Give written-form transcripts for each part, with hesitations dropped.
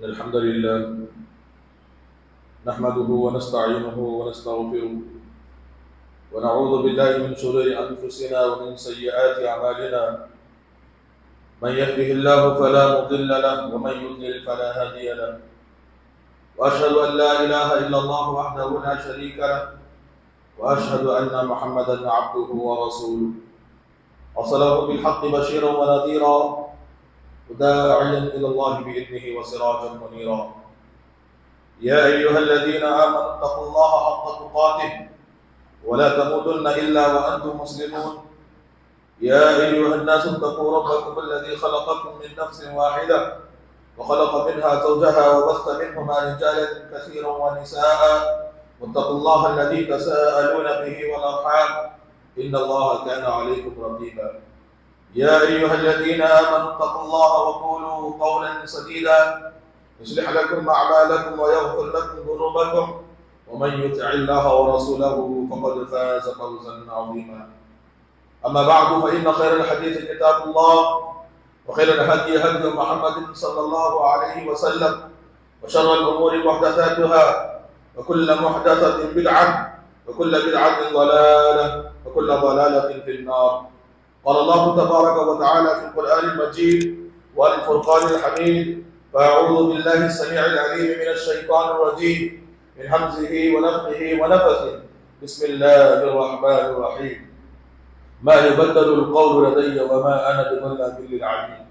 إن الحمد لله نحمده ونستعينه ونستغفره ونعوذ بالله من شرور أنفسنا ومن سيئات أعمالنا. من يهده الله فلا مضل له ومن يضلل فلا هادي له. وأشهد أن لا إله إلا الله وحده لا شريك له وأشهد أن محمدا عبده ورسوله أرسله بالحق بشيرا ونذيرا وداعيا إلى الله بإذنه وسراجا منيرا. يا أيها الذين آمنوا اتقوا الله حق تقاته ولا تموتن إلا وأنتم مسلمون. يا أيها الناس اتقوا ربكم الذي خلقكم من نفس واحدة وخلق منها زوجها وبث منهما رجالا كثيرا ونساء واتقوا الله الذي تساءلون به والأرحام إن الله كان عليكم رقيبا. يا أيها الذين آمنوا اتقوا الله وقولوا قولا سديدا يصلح لكم أعمالكم ويغفر لكم ذنوبكم ومن يطع الله ورسوله فقد فاز فوزا عظيما. أما بعد فإن خير الحديث كتاب الله وخير الهدي هدي محمد صلى الله عليه وسلم وشر الأمور محدثاتها وكل محدثة بدعة وكل بدعة ضلالة وكل ضلالة في النار. قال الله تبارك وتعالى في القرآن المجيد والفرقان الحميد: فأعوذ بالله السميع العليم من الشيطان الرجيم من همزه ونفخه ونفثه. بسم الله الرحمن الرحيم. ما يبدل القول لدي وما أنا بظلام للعبيد.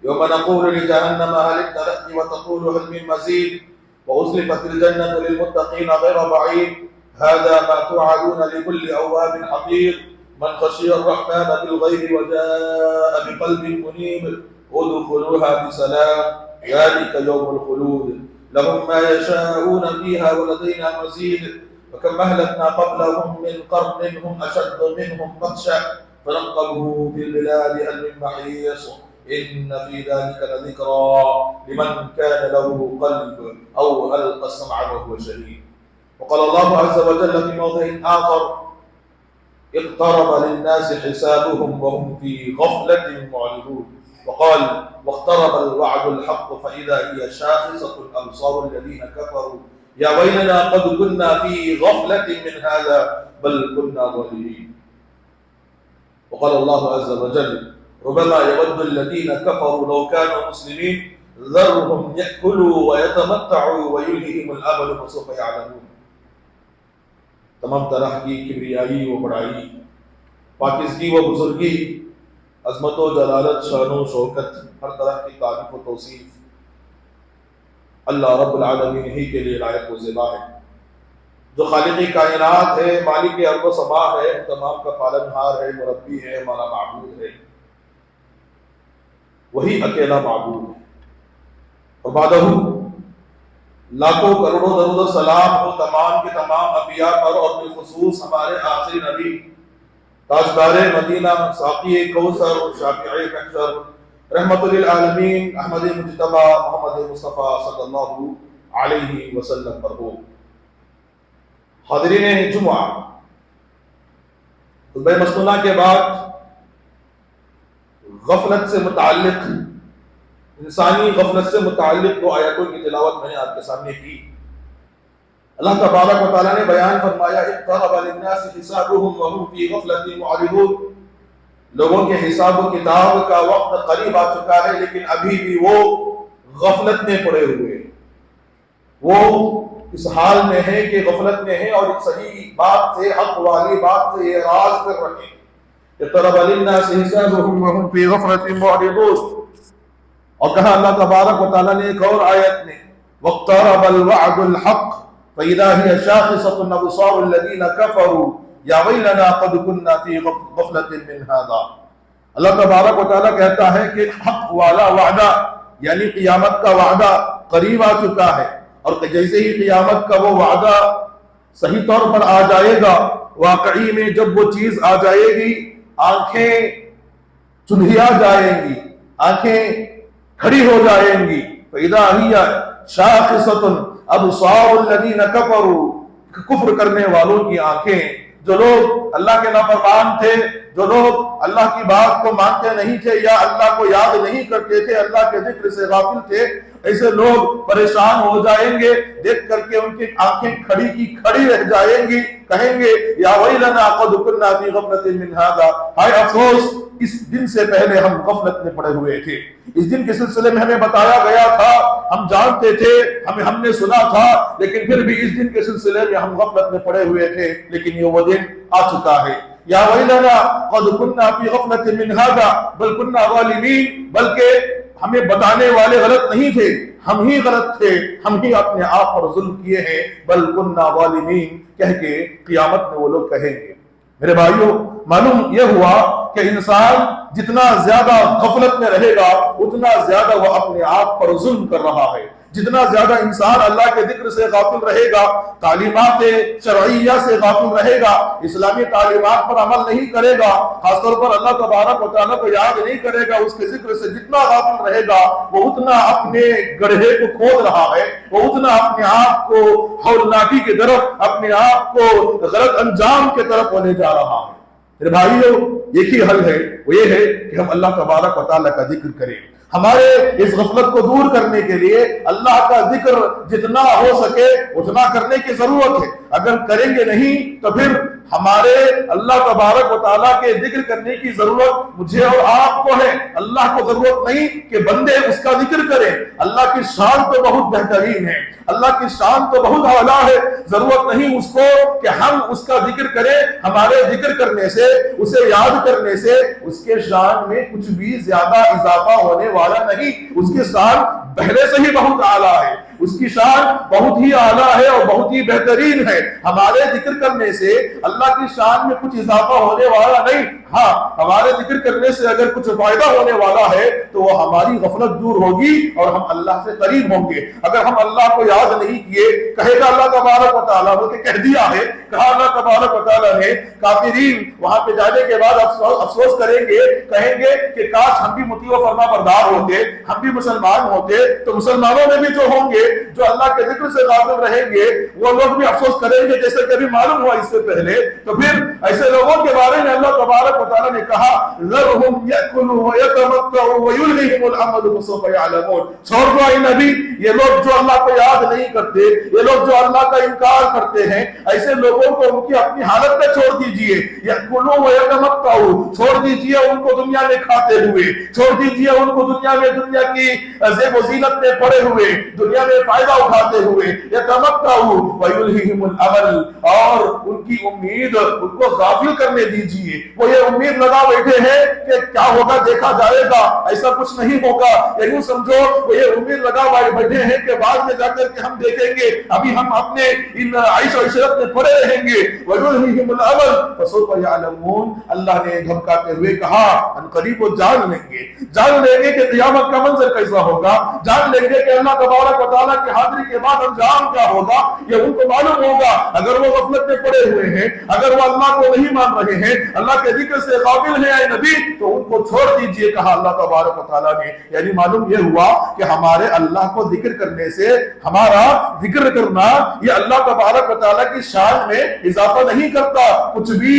يوم نقول لجهنم هل امتلأت وتقول هل من مزيد وأزلفت الجنة للمتقين غير بعيد. هذا ما توعدون لكل أواب حفيظ من خشي الرحمن بالغيب وجاء بقلب منيب. ادخلوها بسلام ذلك يوم الخلود لهم ما يشاءون فيها ولدينا مزيد. وكم أهلكنا قبلهم من قرن هم أشد منهم بطشا فنقبوا في البلاد هل من محيص. إن في ذلك لذكرى لمن كان له قلب أو ألقى السمع وهو شهيد. وقال الله عز وجل في موضع آخر: اقترب للناس حسابهم وهم في غفلة معرضون. وقال: واقترب الوعد الحق فإذا هي شاخصة أبصار الذين كفروا يا ويلنا قد كنا في غفلة من هذا بل كنا ظالمين. وقال الله عز وجل: ربما يود الذين كفروا لو كانوا مسلمين ذرهم يأكلوا ويتمتعوا ويلههم الأمل فسوف يعلمون. تمام طرح کی کبریائی و بڑائی، پاکیزگی و بزرگی، عظمت و جلالت، شان و شوکت، ہر طرح کی تعریف و توصیف اللہ رب العالمین ہی کے لیے لائق و زیبا ہے، جو خالق کائنات ہے، مالک ارض و سما ہے، تمام کا پالنہار ہے، مربی ہے، ہمارا معبود ہے، وہی اکیلا معبود ہے. اور بعدہ لاکھوں کروڑوں درود و سلام ہو تمام کے تمام انبیاء پر، اور بالخصوص ہمارے آخری نبی تاجدار مدینہ، ساقی کوثر، شافع محشر، رحمت للعالمین احمد مجتبی محمد مصطفیٰ صلی اللہ علیہ وسلم پر ہو. حاضرین جمعہ، خطبہ مسنونہ کے بعد غفلت سے متعلق، انسانی غفلت سے متعلق دو آیتوں کی تلاوت میں نے آپ کے سامنے کی. اللہ تبارک و تعالیٰ نے بیان فرمایا: اقترب للناس حسابهم وهم في غفلة معرضون. لوگوں کے حساب و کتاب کا وقت قریب آ چکا ہے لیکن ابھی بھی وہ غفلت میں پڑے ہوئے ہیں، وہ اس حال میں ہے کہ غفلت میں ہے اور صحیح بات سے، حق والی بات سے اعراض کر رہے ہیں. اقترب للناس حسابهم وهم في غفلة معرضون. اور کہا اللہ تبارک و تعالیٰ نے ایک اور آیت میں: واقترب الوعد الحق فإذا هي شاخصة أبصار الذين كفروا يا ويلنا قد كنا في غفلة من هذا. اللہ تبارک و تعالیٰ کہتا ہے کہ حق والا وعدہ یعنی قیامت کا وعدہ قریب آ چکا ہے، اور جیسے ہی قیامت کا وہ وعدہ صحیح طور پر آ جائے گا، واقعی میں جب وہ چیز آ جائے گی، آنکھیں چنھیا جائیں گی، آنکھیں کھڑی ہو جائیں گی. فَإِذَا هِيَ شَاخِصَةٌ أَبْصَارُ الَّذِينَ كَفَرُوا. کفر کرنے والوں کی آنکھیں جو لوگ اللہ کے نافرمان تھے، جو لوگ اللہ کی بات کو مانتے نہیں تھے یا اللہ کو یاد نہیں کرتے تھے، اللہ کے ذکر سے غافل تھے، ایسے لوگ پریشان ہو جائیں گے، دیکھ کر کے ان کی آنکھیں کھڑی کی کھڑی رہ جائیں گی، کہیں گے یا ویلنا قد كنا في غفلة من هذا، ہائے افسوس اس دن سے پہلے ہم غفلت میں پڑے ہوئے تھے۔ اس دن کے سلسلے میں ہمیں بتایا گیا تھا، ہم جانتے تھے، ہم نے سنا تھا، لیکن پھر بھی اس دن کے سلسلے میں ہم غفلت میں پڑے ہوئے تھے، لیکن یہ وہ دن آ چکا ہے۔ یا ویلنا قد كنا في غفلة من هذا بل كنا ظالمين، بلکہ ہمیں بتانے والے غلط نہیں تھے، ہم ہی غلط تھے، ہم ہی اپنے آپ پر ظلم کیے ہیں، بل كنا ظالمين کہہ کے قیامت میں وہ لوگ کہیں گے۔ میرے بھائیوں، معلوم یہ ہوا کہ انسان جتنا زیادہ غفلت میں رہے گا اتنا زیادہ وہ اپنے آپ پر ظلم کر رہا ہے۔ جتنا زیادہ انسان اللہ کے ذکر سے غافل رہے گا، تعلیمات شرعیہ سے غافل رہے گا، اسلامی تعلیمات پر عمل نہیں کرے گا، خاص طور پر اللہ تبارک و تعالیٰ کو یاد نہیں کرے گا، اس کے ذکر سے جتنا غافل رہے گا وہ اتنا اپنے گڑھے کو کھود رہا ہے، وہ اتنا اپنے آپ کو ہولناکی کی طرف، اپنے آپ کو غلط انجام کی طرف وہ لے جا رہا ہے۔ میرے بھائیوں، ایک ہی حل ہے، وہ یہ ہے کہ ہم اللہ تبارک و تعالیٰ کا ذکر کریں۔ ہمارے اس غفلت کو دور کرنے کے لیے اللہ کا ذکر جتنا ہو سکے اتنا کرنے کی ضرورت ہے۔ اگر کریں گے نہیں تو پھر ہمارے اللہ تبارک و تعالیٰ کے ذکر کرنے کی ضرورت مجھے اور آپ کو ہے، اللہ کو ضرورت نہیں کہ بندے اس کا ذکر کریں۔ اللہ کی شان تو بہت بہترین ہے، اللہ کی شان تو بہت اعلیٰ ہے، ضرورت نہیں اس کو کہ ہم اس کا ذکر کریں۔ ہمارے ذکر کرنے سے، اسے یاد کرنے سے اس کے شان میں کچھ بھی زیادہ اضافہ ہونے والا نہیں، اس کی شان پہلے سے ہی بہت اعلیٰ ہے، اس کی شان بہت ہی اعلیٰ ہے اور بہت ہی بہترین ہے۔ ہمارے ذکر کرنے سے اللہ کی شان میں کچھ اضافہ ہونے والا نہیں، ہاں ہمارے ذکر کرنے سے اگر کچھ فائدہ ہونے والا ہے تو وہ ہماری غفلت دور ہوگی اور ہم اللہ سے قریب ہوں گے۔ اگر ہم اللہ کو یاد نہیں کیے، کہے گا اللہ تبارک و تعالیٰ، بلکہ کہہ دیا ہے، کہا اللہ تبارک و تعالیٰ نے، کافرین وہاں پہ جانے کے بعد افسوس کریں گے، کہیں گے کہ کاش ہم بھی مطیع و فرما بردار ہوتے، ہم بھی مسلمان ہوتے، تو مسلمانوں میں بھی جو ہوں گے جو اللہ کے ذکر سے غافل رہیں گے وہ لوگ بھی افسوس کریں گے، جیسے کہ ابھی معلوم ہوا اس سے پہلے۔ تو پھر ایسے لوگوں کے بارے میں اللہ تبارک و تعالیٰ نے کہا ذرهم يأكلوا ويتمتعوا ويلههم الامل فسوف يعلمون، چھوڑ دو اے نبی، یہ لوگ جو اللہ کو یاد نہیں کرتے، یہ لوگ جو اللہ کا انکار کرتے ہیں، ایسے لوگوں کو ان کی اپنی حالت میں چھوڑ دیجئے۔ يأكلوا ويتمتعوا، چھوڑ دیجئے ان کو دنیا میں کھاتے ہوئے، چھوڑ دیجئے ان کو دنیا کی زیب و زینت میں پڑے ہوئے، دنیا میں فائدہ اٹھاتے ہوئے۔ يتمتعوا ويلههم الامل، اور ان کی امید ان کو غافل کرنے دیجئے۔ وہ یہ امید لگا بیٹھے ہیں کہ کیا ہوگا دیکھا جائے گا، ایسا کچھ نہیں ہوگا، یا یوں سمجھو وہ یہ امید لگا بیٹھے ہیں کہ بعد میں جا کر کے ہم دیکھیں گے، ابھی ہم اپنے ان عیش و عشرت میں پڑے رہیں گے۔ وَيُلْهِهِمُ الْأَمَلُ فَسَوْفَ يَعْلَمُونَ، اللہ نے دھمکاتے ہوئے کہا ان قریب وہ جان لیں گے کہ قیامت کا منظر کیسا ہوگا، جان لیں گے کہ اللہ تبارک و تعالیٰ کی حاضری کے بعد انجام کیا ہوگا، یہ ان کو معلوم ہوگا۔ اگر وہ غفلت میں پڑے ہوئے ہیں، اگر وہ اللہ کو نہیں مان رہے ہیں، اللہ کے ذکر سے قابل ہے اے نبی، تو ان کو چھوڑ دیجئے، کہا اللہ تبارک و تعالیٰ نے۔ یعنی معلوم یہ ہوا کہ ہمارے اللہ کو ذکر کرنے سے، ہمارا ذکر کرنا یہ اللہ تبارک و تعالیٰ کی شان میں اضافہ نہیں کرتا، کچھ بھی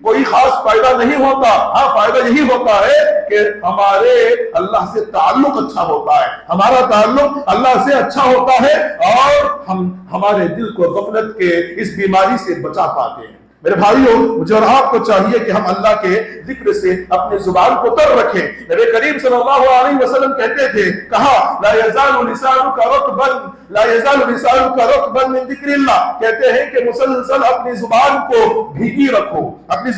کوئی خاص فائدہ نہیں ہوتا۔ ہاں فائدہ یہی ہوتا ہے کہ ہمارے اللہ سے تعلق اچھا ہوتا ہے، ہمارا تعلق اللہ سے اچھا ہوتا ہے اور ہم ہمارے دل کو غفلت کے اس بیماری سے بچا پاتے ہیں۔ میرے بھائیوں، مجھے اور آپ کو چاہیے کہ ہم اللہ کے ذکر سے اپنی زبان کو تر رکھیں۔ نبی کریم صلی اللہ علیہ وسلم کہتے تھے، کہا لا يزال لسانك رطبا لا يزال لسانك رطبا من ذکر اللہ، کہتے ہیں کہ مسلسل اپنی زبان کو بھیگی رکھو، اپنی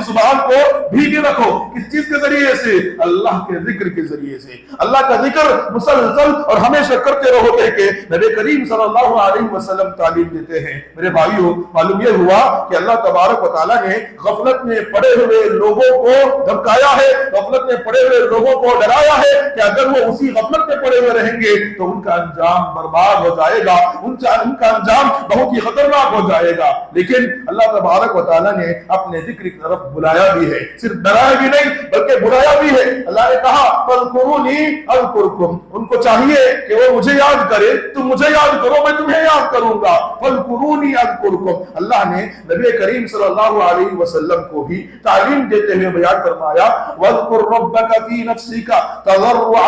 زبان کو بھیگی رکھو۔ کس چیز کے ذریعے سے؟ اللہ کے ذکر کے ذریعے سے۔ اللہ کا ذکر مسلسل اور ہمیشہ کرتے رہو کہ نبی کریم صلی اللہ علیہ وسلم تعلیم دیتے ہیں۔ میرے بھائیوں، معلوم یہ ہوا کہ اللہ تبارک و تعالیٰ نے غفلت میں پڑے ہوئے لوگوں کو دھمکایا ہے، غفلت میں پڑے ہوئے لوگوں کو ڈرایا ہے کہ اگر وہ اسی غفلت میں پڑے ہوئے رہیں گے تو ان کا انجام برباد ہو جائے گا، ان کا انجام بہت ہی خطرناک ہو جائے گا۔ لیکن اللہ تبارک و تعالیٰ نے اپنے ذکر کی طرف بلایا بھی ہے، صرف ڈرایا بھی نہیں بلکہ بلایا بھی ہے۔ اللہ نے کہا فاذکرونی اذکرکم، ان کو چاہیے کہ وہ مجھے یاد کرے، تم مجھے یاد کرو میں تمہیں یاد کروں گا۔ فاذکرونی اذکرکم، اللہ نے نبی کریم صلی اللہ علیہ وسلم کو بھی تعلیم دیتے ہوئے بیان فرمایا واذکر ربک فی نفسک تضرعا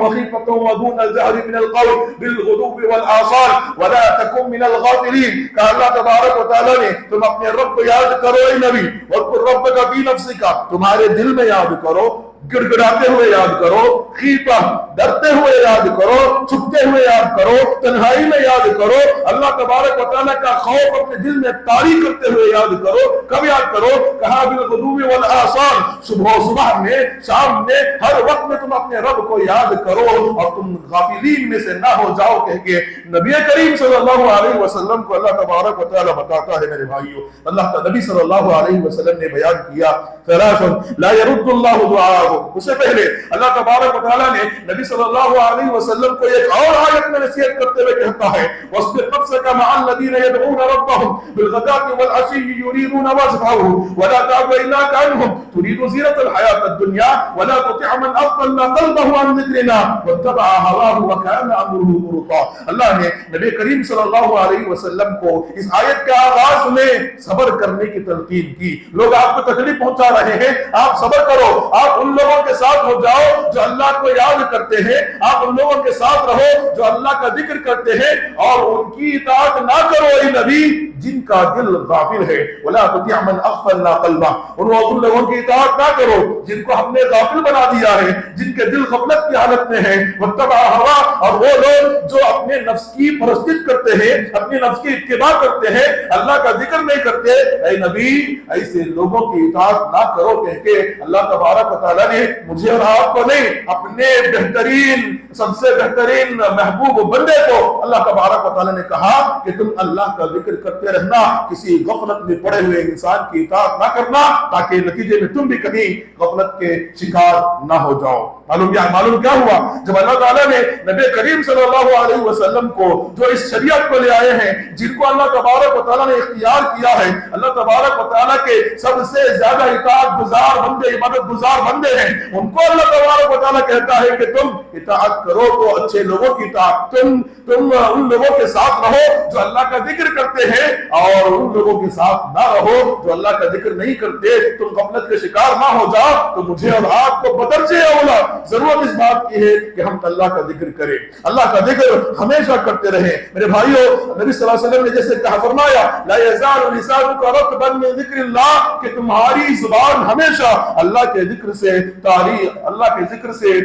وخیفة ودون الجهر من القول بالغدو والآصال ولا تکن من الغافلین، کہ اللہ تبارک و تعالیٰ نے تم اپنے رب کو یاد کرو اے نبی، واذکر ربک فی نفسک، تمہارے دل میں یاد کرو، گڑ گڑاتے ہوئے یاد کرو، خیفہ ڈرتے ہوئے یاد کرو، چھپتے ہوئے یاد کرو، تنہائی میں یاد کرو، اللہ تبارک و تعالیٰ کا خوف اپنے دل میں طاری کرتے ہوئے یاد کرو۔ کب یاد کرو؟ کہا بالغدو والآصال، صبح میں، شام میں، ہر وقت میں تم اپنے رب کو یاد کرو اور تم غافلین میں سے نہ ہو جاؤ، کہہ کے نبی کریم صلی اللہ علیہ وسلم کو اللہ تبارک و تعالیٰ بتاتا ہے۔ میرے بھائیو، اللہ کا نبی صلی اللہ علیہ وسلم نے بیان کیا ثلاث لا يرد اللہ دعاء، اس سے پہلے اللہ تبارک و تعالیٰ نے نبی صلی اللہ علیہ وسلم کو ایک اور آیت میں نصیحت کرتے ہوئے کہتا ہے وَاصْبِرْ نَفْسَكَ مَعَ الَّذِينَ يَدْعُونَ رَبَّهُمْ بِالْغَدَاةِ وَالْعَشِيِّ يُرِيدُونَ وَجْهَهُ وَلَا تَعْدُ عَيْنَاكَ عَنْهُمْ تُرِيدُ زِينَةَ الْحَيَاةِ الدُّنْيَا وَلَا تُطِعْ مَنْ أَغْفَلْنَا قَلْبَهُ عَنْ ذِكْرِنَا وَاتَّبَعَ هَوَاهُ وَكَانَ أَمْرُهُ فُرُطًا۔ اللہ نے نبی کریم صلی اللہ علیہ وسلم کو اس آیت کے آغاز میں صبر کرنے کی تلقین کی۔ لوگ آپ کو تکلیف پہنچا رہے ہیں، آپ صبر کرو، آپ ان لوگوں کے ساتھ ہو جاؤ جو اللہ کو یاد کرتے ہیں، آپ ان لوگوں کے ساتھ رہو جو اللہ کا ذکر کرتے ہیں، اور ان کی اطاعت نہ کرو اے نبی جن کا دل غافل ہے۔ ولا تطع من اغفلنا قلبه، ان لوگوں کی اطاعت نہ کرو جن کو ہم نے غافل بنا دیا ہے، جن کے دل غفلت کی حالت میں ہیں۔ واتبع ہوا، اور وہ لوگ جو اپنے نفس کی پرستش کرتے ہیں، اپنے نفس کی اتباع کرتے ہیں، اللہ کا ذکر نہیں کرتے، اے نبی ایسے لوگوں کی اطاعت نہ کرو، کہہ کے اللہ تبارک و تعالیٰ نے مجھے اور آپ کو نہیں، اپنے بہترین، سب سے بہترین محبوب بندے کو اللہ تبارک و تعالیٰ نے کہا کہ تم اللہ کا ذکر کرتے رہنا، کسی غفلت میں پڑے ہوئے انسان کی اطاعت نہ کرنا، تاکہ نتیجے میں تم بھی کبھی غفلت کے شکار نہ ہو جاؤ۔ معلوم کیا ہوا؟ جب اللہ تعالیٰ نے نبی کریم صلی اللہ علیہ وسلم کو جو اس شریعت کو لے آئے ہیں، جن کو اللہ تبارک و تعالیٰ نے اختیار کیا ہے، اللہ تبارک و تعالیٰ کے سب سے زیادہ اطاعت گزار بندے، عبادت گزار بندے ہیں، ان کو اللہ تبارک و تعالیٰ کہتا ہے کہ تم اطاعت کرو تو اچھے لوگوں کی اطاعت، تم ان لوگوں کے ساتھ رہو جو اللہ کا ذکر کرتے ہیں، اور ان لوگوں کے ساتھ نہ رہو جو اللہ کا ذکر نہیں کرتے، تم غفلت کے شکار نہ ہو جاؤ۔ تو مجھے اور آپ کو بدرجہ اولا ضرورت اس بات کی ہے کہ ہم اللہ کا ذکر کریں، اللہ کا ذکر ہمیشہ کرتے رہیں۔ میرے بھائیو، نبی صلی اللہ علیہ وسلم نے جیسے کہا فرمایا لا یزال لسانک رطبا من ذکر اللہ، کہ تمہاری زبان ہمیشہ اللہ کے ذکر سے طاری، اللہ کے ذکر سے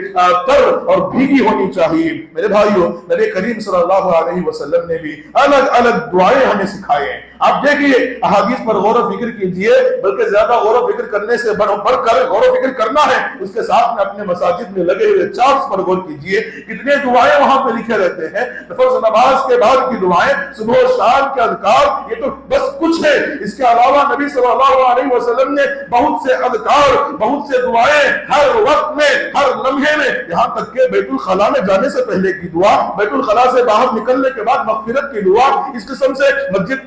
تر اور بھیگی ہونی چاہیے۔ میرے بھائیو، نبی کریم صلی اللہ علیہ وسلم نے بھی الگ الگ دعائیں ہمیں سکھائے ہیں۔ آپ دیکھیے احادیث پر غور و فکر کیجئے، بلکہ زیادہ غور و فکر کرنے سے بڑھ کر غور و فکر کرنا ہے، اس کے ساتھ میں اپنے مساجد میں لگے ہوئے چارٹس پر غور کیجئے، کتنے دعائیں وہاں پہ لکھے رہتے ہیں۔ فرض نماز کے بعد کی دعائیں، صبح و شام کے اذکار، یہ تو بس کچھ ہے، اس کے علاوہ نبی صلی اللہ علیہ وسلم نے بہت سے اذکار، بہت سے دعائیں ہر وقت میں، ہر لمحے میں، یہاں تک کہ بیت الخلاء میں جانے سے پہلے کی دعا، بیت الخلاء سے باہر نکلنے کے بعد مغفرت کی دعا، اس قسم سے مسجد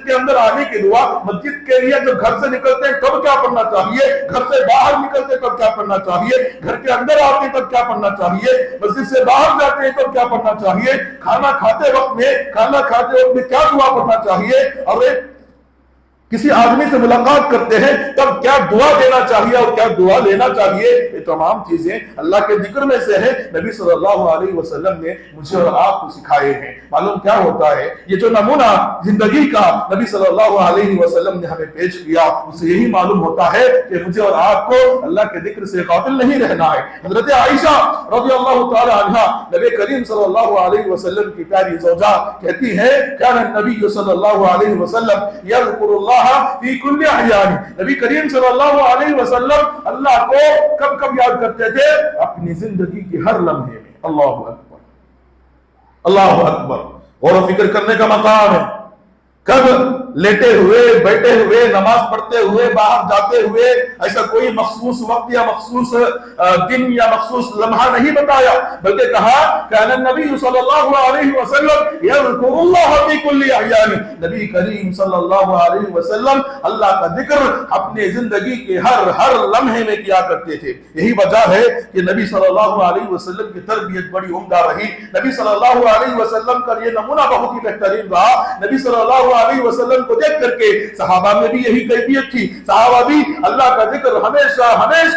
کے اندر آنے کی دعا، مسجد کے لیے جو گھر سے نکلتے ہیں تب کیا پڑھنا چاہیے، گھر سے باہر نکلتے تب کیا پڑھنا چاہیے، گھر کے اندر آتے تب کیا پڑھنا چاہیے، مسجد سے باہر جاتے ہیں تب کیا پڑھنا چاہیے، کھانا کھاتے وقت میں کیا دعا پڑھنا چاہیے، اور کسی آدمی سے ملاقات کرتے ہیں تب کیا دعا دینا چاہیے اور کیا دعا لینا چاہیے، یہ تمام چیزیں اللہ کے ذکر میں سے ہیں، نبی صلی اللہ علیہ وسلم نے مجھے اور آپ کو سکھائے ہیں۔ معلوم کیا ہوتا ہے؟ یہ جو نمونہ زندگی کا نبی صلی اللہ علیہ وسلم نے ہمیں پیش کیا، اس سے یہی معلوم ہوتا ہے کہ مجھے اور آپ کو اللہ کے ذکر سے غافل نہیں رہنا ہے۔ حضرت عائشہ رضی اللہ تعالی عنہا، نبی کریم صلی اللہ علیہ وسلم کی پیاری زوجہ، کہتی ہے کان النبی صلی اللہ علیہ وسلم یذکر اللہ فی کل احیان، نبی کریم صلی اللہ علیہ وسلم اللہ کو کب کب یاد کرتے تھے؟ اپنی زندگی کے ہر لمحے میں۔ اللہ اکبر، اللہ اکبر، غور و فکر کرنے کا مقام ہے۔ کب لیٹے ہوئے, بیٹھے ہوئے, نماز پڑھتے ہوئے, باہر جاتے ہوئے ایسا کوئی مخصوص وقت یا مخصوص دن یا مخصوص لمحہ نہیں بتایا, بلکہ کہا کان النبی صلی اللہ علیہ وسلم یذکر اللہ فی کل احیان. نبی کریم صلی اللہ علیہ وسلم اللہ کا ذکر اپنے زندگی کے ہر لمحے میں کیا کرتے تھے. یہی وجہ ہے کہ نبی صلی اللہ علیہ وسلم کی تربیت بڑی عمدہ رہی. نبی صلی اللہ علیہ وسلم کا یہ نمونہ بہت ہی بہترین رہا. نبی صلی اللہ علیہ وسلم کو دیکھ کر کے صحابہ میں بھی یہی کیفیت تھی. صحابہ بھی اللہ کا ذکر ہمیشہ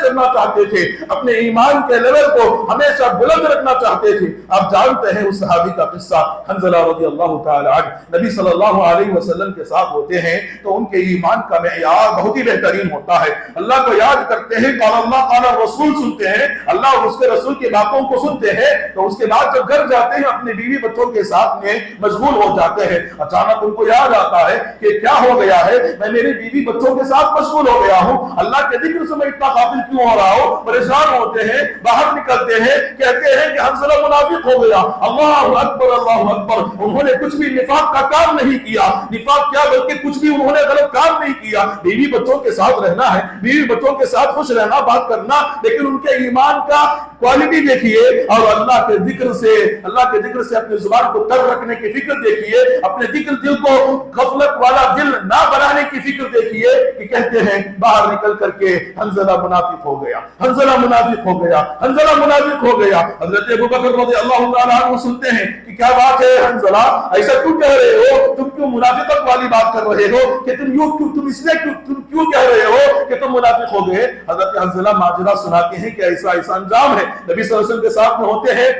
کرنا چاہتے تھے, اپنے ایمان کے لیول کو ہمیشہ بلند رکھنا چاہتے تھے. آپ جانتے ہیں اس صحابی کا قصہ, حنظلہ رضی اللہ تعالی عنہ نبی صلی اللہ علیہ وسلم کے ساتھ ہوتے ہیں تو ان کے ایمان کا معیار بہت ہی بہترین ہوتا ہے. اللہ کو یاد کرتے ہیں, قال اللہ قال رسول سنتے ہیں, اللہ اور اس کے رسول کی باتوں کو سنتے ہیں, تو اس کے بعد جب گھر جاتے ہیں اپنے بیوی بچوں کے ساتھ میں مشغول ہو جاتے ہیں. اچانک ان کو یاد آتا ہے کہ کیا ہو گیا ہے, میں میرے بیوی بچوں کے ساتھ مشغول ہو گیا ہوں, اللہ کے ذکر سے میں اتنا غافل کیوں ہو رہا ہوں. پریشان ہوتے ہیں, باہر نکلتے ہیں, کہتے ہیں کہ حنظلہ منافق ہو گیا. اللہ اکبر اللہ اکبر. انہوں نے کچھ بھی نفاق کا کام نہیں کیا, نفاق کیا بلکہ کچھ بھی انہوں نے غلط کام نہیں کیا. بیوی بچوں کے ساتھ رہنا ہے, بیوی بچوں کے ساتھ خوش رہنا, بات کرنا, لیکن ان کے ایمان کا کوالٹی دیکھیے اور اللہ کے ذکر سے اپنے زبان کو تر رکھنے کی فکر دیکھیے, اپنے دل کو غفلت والا دل نہ بنانے کی فکر دیکھیے کہ کہتے ہیں باہر نکل کر کے حنظلہ منافق ہو گیا, حنظلہ منافق ہو گیا, حنظلہ منافق ہو گیا. حضرت ابوبکر رضی اللہ تعالیٰ عنہ سنتے ہیں کہ کیا بات ہے حنظلہ, ایسا کیوں کہہ رہے ہو, تم کیوں منافقت والی بات کر رہے ہو, کہ تم اس لیے کیوں کہہ رہے ہو کہ تم منافق ہو گئے. حضرت حنظلہ ماجرا سناتے ہیں کہ ایسا انجام ہے. نبی صلی اللہ علیہ وسلم کے ساتھ میں ہوتے ہیں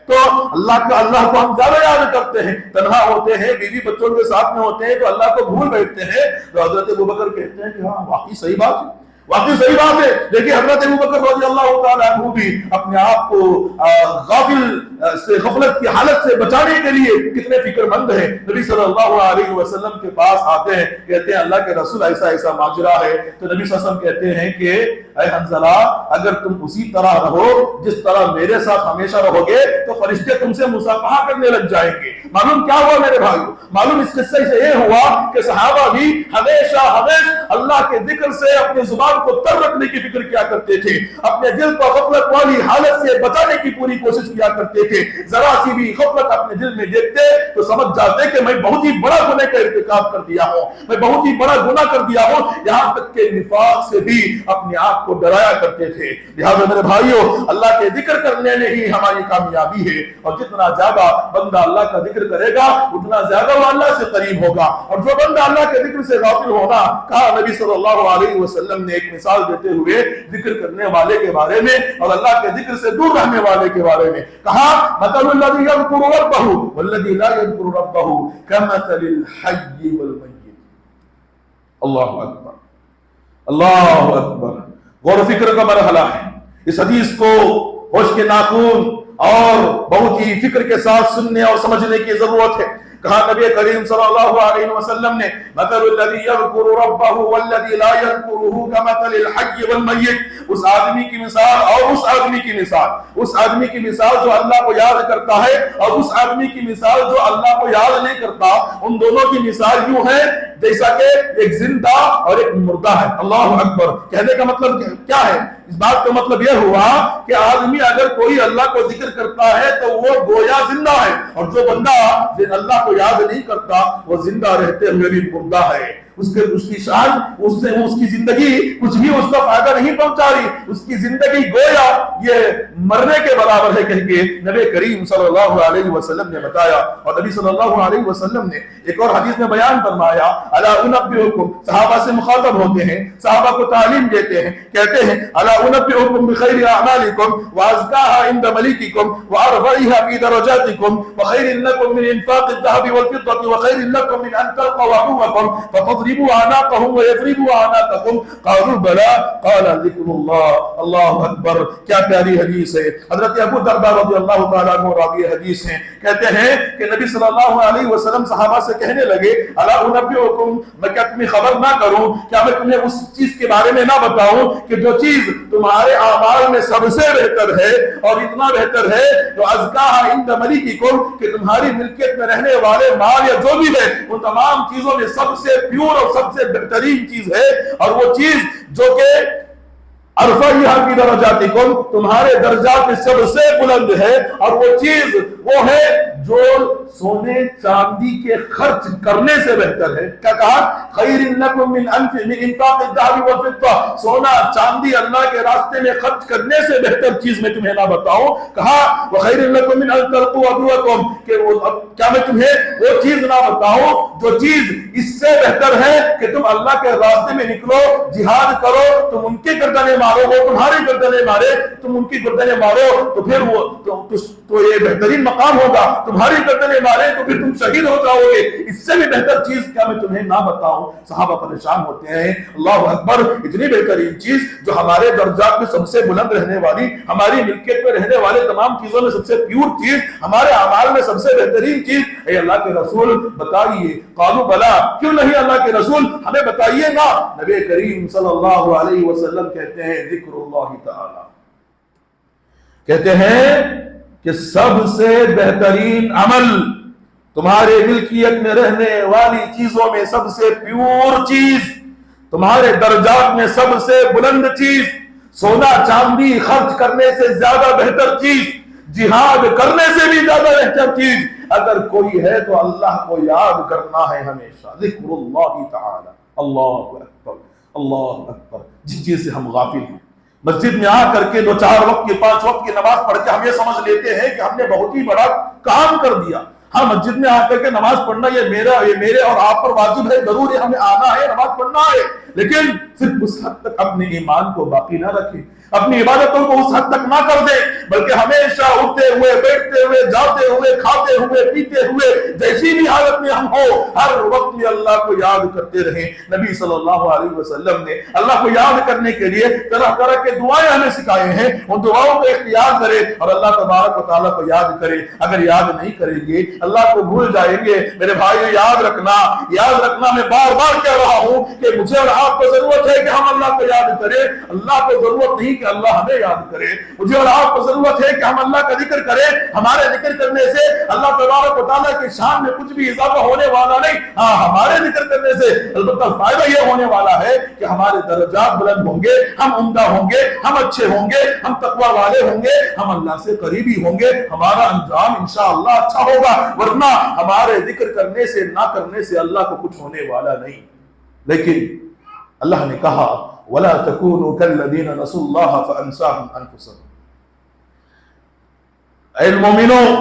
تو اللہ کو ہم زیادہ یاد کرتے ہیں, تنہا ہوتے ہیں, بیوی بچوں کے ساتھ میں ہوتے ہیں تو اللہ کو بھول بیٹھتے ہیں. تو حضرت ابوبکر کہتے ہیں کہ ہاں واقعی صحیح بات ہے, واقعی صحیح بات ہے. دیکھیے حضرت ابوبکر رضی اللہ تعالیٰ عنہ بھی اپنے آپ کو غافل سے, غفلت کی حالت سے بچانے کے لیے کتنے فکر مند ہیں. نبی صلی اللہ علیہ وسلم کے پاس آتے ہیں, کہتے ہیں اللہ کے رسول ایسا ماجرا ہے. تو نبی صلی اللہ علیہ وسلم کہتے ہیں کہ اے حنظلہ اگر تم اسی طرح رہو جس طرح میرے ساتھ ہمیشہ رہو گے تو فرشتے تم سے مصافحہ کرنے لگ جائیں گے. معلوم کیا ہوا میرے بھائیو, معلوم اس قصے سے یہ ہوا کہ صحابہ بھی ہمیشہ اللہ کے ذکر سے اپنے زبان کو تر رکھنے کی فکر کیا کرتے تھے, اپنے دل کو غفلت والی حالت سے بچانے کی پوری کوشش کیا کرتے تھے. ذرا سی بھی غفلت اپنے دل میں دیکھتے تو سمجھ جاتے کہ میں بہت ہی بڑا گناہ کا ارتکاب کر دیا ہوں, میں بہت ہی بڑا گناہ کر دیا ہوں. یہاں تک کہ نفاق سے بھی اپنے آپ کو ڈرایا کرتے تھے. لہذا میرے بھائیوں, اللہ کے ذکر کرنے میں ہی ہماری کامیابی ہے, اور جتنا زیادہ بندہ اللہ کا ذکر کرے گا اتنا زیادہ وہ اللہ سے قریب ہوگا. اور جو بندہ اللہ کے ذکر سے غافل ہونا, کہا نبی صلی اللہ علیہ وسلم نے ایک مثال دیتے ہوئے ذکر کرنے والے کے بارے میں اور اللہ کے ذکر سے دور رہنے والے کے بارے میں کہا مثل الذی یذکر ربہ والذی لا یذکر ربہ کمثل الحی والمیت. اللہ اکبر, اللہ اکبر. غور و فکر کا مرحلہ ہے. اس حدیث کو ہوش کے ناخن اور بہت ہی فکر کے ساتھ سننے اور سمجھنے کی ضرورت ہے. کہا نبی کریم صلی اللہ علیہ وسلم نے مثل الذی یذکر ربہ والذی لا یذکرہ کمثل الحی والمیت. اس آدمی کی مثال اور اس آدمی کی مثال, اس آدمی کی مثال جو اللہ کو یاد کرتا ہے اور اس آدمی کی مثال جو اللہ کو یاد نہیں کرتا, ان دونوں کی مثال یوں ہے جیسا کہ ایک زندہ اور ایک مردہ ہے. اللہ اکبر. کہنے کا مطلب کیا ہے, اس بات کا مطلب یہ ہوا کہ آدمی اگر کوئی اللہ کو ذکر کرتا ہے تو وہ گویا زندہ ہے, اور جو بندہ اللہ کو یاد نہیں کرتا وہ زندہ رہتے ہوئے بھی مردہ ہے. اس کی شان, اس کی زندگی کچھ بھی اس کا فائدہ نہیں پہنچا رہی, اس کی زندگی گویا یہ مرنے کے برابر ہے کہہ کے نبی کریم صلی اللہ علیہ وسلم نے بتایا. اور نبی صلی اللہ علیہ وسلم نے ایک اور حدیث میں بیان فرمایا, الا انبئکم, صحابہ سے مخاطب ہوتے ہیں, صحابہ کو تعلیم دیتے ہیں, کہتے ہیں الا انبئکم بخیر اعمالکم وازکاها عند ملککم وارفعها فی درجاتکم وخیر لکم من انفاق الذهب والفضة وخیر لکم من ان تلقوا عدوکم ففضل فاضربوا اعناقهم ويضربوا اعناقكم قالوا بلى قال ذکر اللہ اللہ اکبر. کیا پیاری حدیث ہے. حضرت ابو درداء رضی اللہ تعالیٰ عنہ راوی حدیث ہیں, کہتے ہیں کہ نبی صلی اللہ علیہ وسلم صحابہ سے کہنے لگے الا انبئکم, میں کیا تمہیں خبر نہ کروں, کیا میں تمہیں اس چیز کے بارے میں نہ بتاؤں کہ جو چیز تمہارے اعمال میں سب سے بہتر ہے اور اتنا بہتر ہے جو ازکاھا عند ملیککم, کہ تمہاری ملکیت میں رہنے والے مال یا جو بھی ہے ان تمام چیزوں میں سب سے پیور اور سب سے بہترین چیز ہے, اور وہ چیز جو کہ ارفعھا فی درجاتکم, تمہارے درجات میں سب سے بلند ہے, اور وہ چیز وہ ہے جو سونے چاندی کے خرچ کرنے سے بہتر ہے. کیا کہا؟ خیر لکم من انفاق الذهب والفضة, سونا چاندی اللہ کے راستے میں خرچ کرنے سے بہتر چیز میں تمہیں نہ بتاؤں. کہا وخیر لکم من ان تلقوا عدوکم, کہ کیا میں تمہیں وہ چیز نہ بتاؤں جو چیز اس سے بہتر ہے کہ تم اللہ کے راستے میں نکلو, جہاد کرو, تم ان کی گردنیں مارو, وہ تمہاری گردنیں مارے, تم ان کی گردنیں مارو, تو پھر وہ تو یہ بہترین مقام ہوگا. تمہاری گردنیں مارے تو پھر تم شہید ہو جاؤ گے. اس سے بھی بہتر چیز کیا میں تمہیں نہ بتاؤں؟ صحابہ پریشان ہوتے ہیں. اللہ اکبر, اتنی بہترین چیز جو ہمارے درجات میں سب سے بلند رہنے والی, ہماری ملکیت میں رہنے والے تمام چیزوں میں سب سے پیور چیز, ہمارے اعمال میں سب سے بہترین چیز, اے اللہ کے رسول بتائیے. قالوا بلا, کیوں نہیں اللہ کے رسول, ہمیں بتائیے نا. نبی کریم صلی اللہ علیہ وسلم کہتے ہیں ذکر اللہ تعالی, کہتے ہیں کہ سب سے بہترین عمل, تمہارے ملکیت میں رہنے والی چیزوں میں سب سے پیور چیز, تمہارے درجات میں سب سے بلند چیز, سونا چاندی خرچ کرنے سے زیادہ بہتر چیز, جہاد کرنے سے بھی زیادہ بہتر چیز اگر کوئی ہے تو اللہ کو یاد کرنا ہے ہمیشہ. ذکر اللہ تعالی. اللہ اکبر اللہ اکبر. جس چیز سے ہم غافل ہیں, مسجد میں آ کر کے 2-4 وقت کی 5 وقت کی نماز پڑھ کے ہم یہ سمجھ لیتے ہیں کہ ہم نے بہت ہی بڑا کام کر دیا. ہاں, مسجد میں آ کر کے نماز پڑھنا یہ میرے اور آپ پر واجب ہے, ضرور ہے, ہمیں آنا ہے, نماز پڑھنا ہے, لیکن صرف اس حد تک اپنے ایمان کو باقی نہ رکھیں, اپنی عبادتوں کو اس حد تک نہ کر دیں, بلکہ ہمیشہ اٹھتے ہوئے, بیٹھتے ہوئے, جاتے ہوئے, کھاتے ہوئے, پیتے ہوئے, جیسی بھی حالت میں ہم ہو, ہر وقت میں اللہ کو یاد کرتے رہیں. نبی صلی اللہ علیہ وسلم نے اللہ کو یاد کرنے کے لیے طرح طرح کے دعائیں ہمیں سکھائے ہیں. ان دعاؤں کو اختیار کرے اور اللہ تبارک و تعالیٰ کو یاد کرے. اگر یاد نہیں کریں گے اللہ کو بھول جائیں گے. میرے بھائیو, یاد رکھنا میں بار بار کہہ رہا ہوں کہ مجھے اور آپ کو ضرورت ہے کہ ہم اللہ کو یاد کریں. اللہ کو ضرورت نہیں کہ اللہ ہمیں یاد کرے. مجھے اور آپ کو ضرورت ہے کہ ہم اللہ کا ذکر کریں. ہمارے ذکر کرنے سے اللہ تبارک و تعالیٰ کی شان میں کچھ بھی اضافہ ہونے والا نہیں. ہاں, ہمارے ذکر کرنے سے البتہ فائدہ یہ ہونے والا ہے کہ ہمارے درجات بلند ہوں گے, ہم عمدہ ہوں گے, ہم اچھے ہوں گے, ہم تقویٰ والے ہوں گے, ہم اللہ سے قریبی ہوں گے, ہمارا انجام انشاءاللہ اچھا ہوگا. ورنہ ہمارے ذکر کرنے سے نہ کرنے سے اللہ کو کچھ ہونے والا نہیں. لیکن اللہ نے کہا وَلَا تَكُونُوا كَالَّذِينَ نَسُوا اللَّهَ فَأَنْسَاهُمْ أَنفُسَهُمْ. اے المومنون,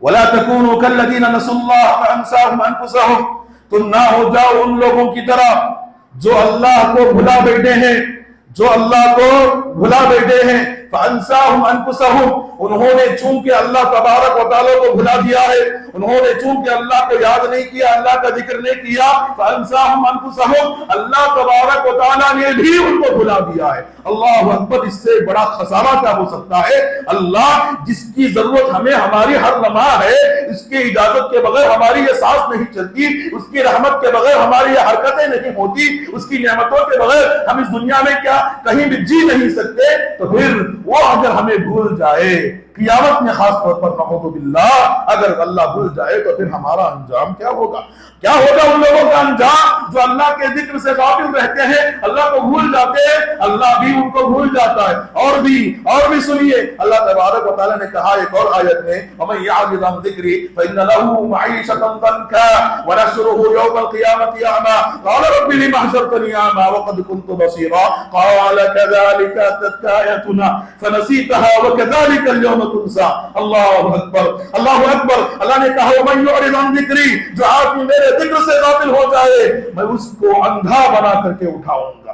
وَلَا تَكُونُوا كَالَّذِينَ نَسُوا اللَّهَ فَأَنْسَاهُمْ أَنفُسَهُمْ, تم نہ ہو جاؤ ان لوگوں کی طرح جو اللہ کو بھلا بیٹھے ہیں, جو اللہ کو بھلا بیٹھے ہیں. فَأَنْسَاهُمْ أَنفُسَهُمْ, انہوں نے چونکہ اللہ تبارک و تعالیٰ کو بھلا دیا ہے, انہوں نے چونکہ اللہ کو یاد نہیں کیا, اللہ کا ذکر نہیں کیا, فَأَنْسَاهُمْ أَنفُسَهُمْ, اللہ تبارک و تعالیٰ نے بھی ان کو بھلا دیا ہے. اللہ اکبر, اس سے بڑا خسارہ کیا ہو سکتا ہے؟ اللہ جس کی ضرورت ہمیں ہماری ہر لمحہ ہے, اس کی اجازت کے بغیر ہماری یہ سانس نہیں چلتی, اس کی رحمت کے بغیر ہماری یہ حرکتیں نہیں ہوتی, اس کی نعمتوں کے بغیر ہم اس دنیا میں کیا کہیں بھی جی نہیں سکتے. تو پھر وہ اگر ہمیں بھول جائے قیامت میں, خاص طور پر نعوذ باللہ, اگر اللہ بھول جائے تو پھر ہمارا انجام کیا ہوگا؟ کیا ہوگا ان لوگوں کا انجام جو اللہ کے ذکر سے غافل رہتے ہیں, اللہ کو بھول جاتے ہیں, اللہ بھی ان کو بھول جاتا ہے. اور بھی سنیے, اللہ تبارک و تعالیٰ نے کہا ایک اور آیت میں, وَمَن يَعْرِضْ عَن ذِكْرِي فَإِنَّ لَهُ مَعِيشَةً ضَنكًا وَنَحْشُرُهُ يَوْمَ الْقِيَامَةِ أَعْمَىٰ قَالَ رَبِّ لِمَ حَشَرْتَنِي أَعْمَىٰ وَقَدْ كُنتُ بَصِيرًا قَالَ كَذَلِكَ أَتَتْكَ آيَاتُنَا فَنَسِيتَهَا وَكَذَلِكَ الْيَوْمَ تُنسَىٰ. اللہ اکبر اللہ اکبر. اللہ نے کہا وَمَن يُعْرِضْ عَن ذِكْرِي, جو آدمی میرے ذکر سے غافل ہو جائے میں اس کو اندھا بنا کر کے اٹھاؤں گا.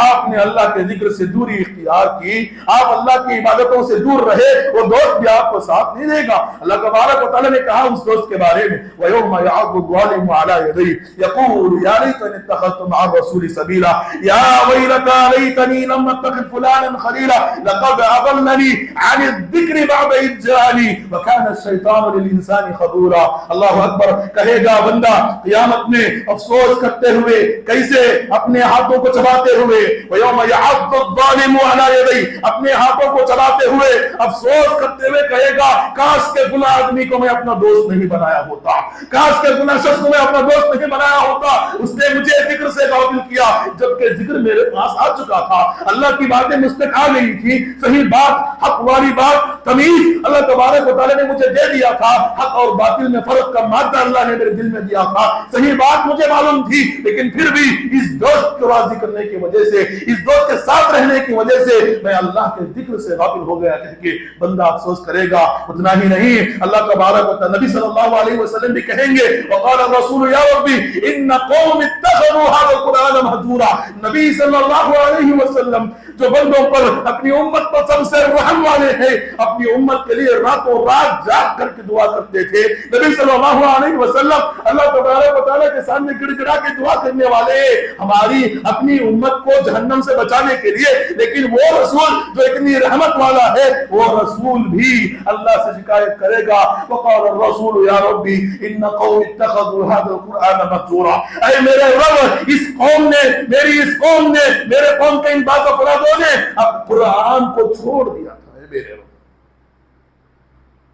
آپ نے اللہ کے ذکر سے دوری اختیار کی، آپ اللہ کی عبادتوں سے دور رہے، وہ دوست بھی آپ کو ساتھ نہیں دے گا۔ اللہ تبارک و تعالیٰ نے کہا اس دوست کے بارے میں وَيَوْمَ يَعَضُّ الظَّالِمُ عَلَى يَدَيْهِ يَقُولُ يَا لَيْتَنِي اتَّخَذْتُ مَعَ الرَّسُولِ سَبِيلًا يَا وَيْلَتَى لَيْتَنِي لَمْ أَتَّخِذْ فُلَانًا خَلِيلًا لَقَدْ أَضَلَّنِي عَنِ الذِّكْرِ بَعْدَ إِذْ جَاءَنِي وَكَانَ الشَّيْطَانُ لِلْإِنسَانِ خَذُورًا۔ اللہ اکبر کہے گا بندہ قیامت میں افسوس کرتے ہوئے، کیسے اپنے ہاتھوں کو چباتے ہوئے، وَيَوْمَ يَعَضُّ الظَّالِمُ عَلَى يَدَيْهِ اپنے ہاتھوں کو چباتے ہوئے افسوس کرتے ہوئے کہے گا کاش کے فلاں آدمی کو میں اپنا دوست نہیں بنایا ہوتا، کاش کے فلاں شخص کو میں اپنا دوست نہیں بنایا ہوتا، اس نے مجھے ذکر سے غافل کیا، جبکہ ذکر میرے پاس آ چکا تھا، اللہ کی باتیں مجھ تک آ گئی تھی، صحیح بات، حق والی بات، تمیز اللہ تبارک و تعالیٰ نے مجھے دے دیا تھا، حق اور باطل میں فرق کا مادہ اللہ نے میرے دل میں دیا تھا، صحیح بات مجھے معلوم تھی، لیکن پھر بھی اس دوست کو راضی کرنے کی وجہ سے، اس دوست کے ساتھ رہنے کی وجہ سے میں اللہ کے ذکر سے غافل ہو گیا کہہ کے بندہ افسوس کرے گا۔ اتنا ہی نہیں، اللہ تبارک و تعالیٰ نبی صلی اللہ علیہ وسلم بھی کہیں گے وقال الرسول یا ربی ان قوم اتخذوا هذا القرآن مهجورا۔ نبی صلی اللہ علیہ وسلم جو بندوں پر، اپنی امت پر سب سے رحم والے ہیں، اپنی امت کے لیے راتوں رات جاگ کر کے دعا کرتے تھے، نبی صلی اللہ علیہ وسلم اللہ تبارک و تعالیٰ کے سامنے گڑ گڑا کے دعا کرنے والے ہماری اپنی امت کو جہنم سے بچانے کے لیے، لیکن وہ رسول جو اتنی رحمت والا ہے وہ رسول بھی اللہ سے شکایت کرے گا وقال الرسول یا ربی ان قوم اتخذوا هذا القرآن مهجورا۔ اے میرے رب، اس قوم نے، میری اس قوم نے، میرے قوم کے ان بعض افرادوں نے اب قرآن کو چھوڑ دیا تھا۔ اے میرے رب،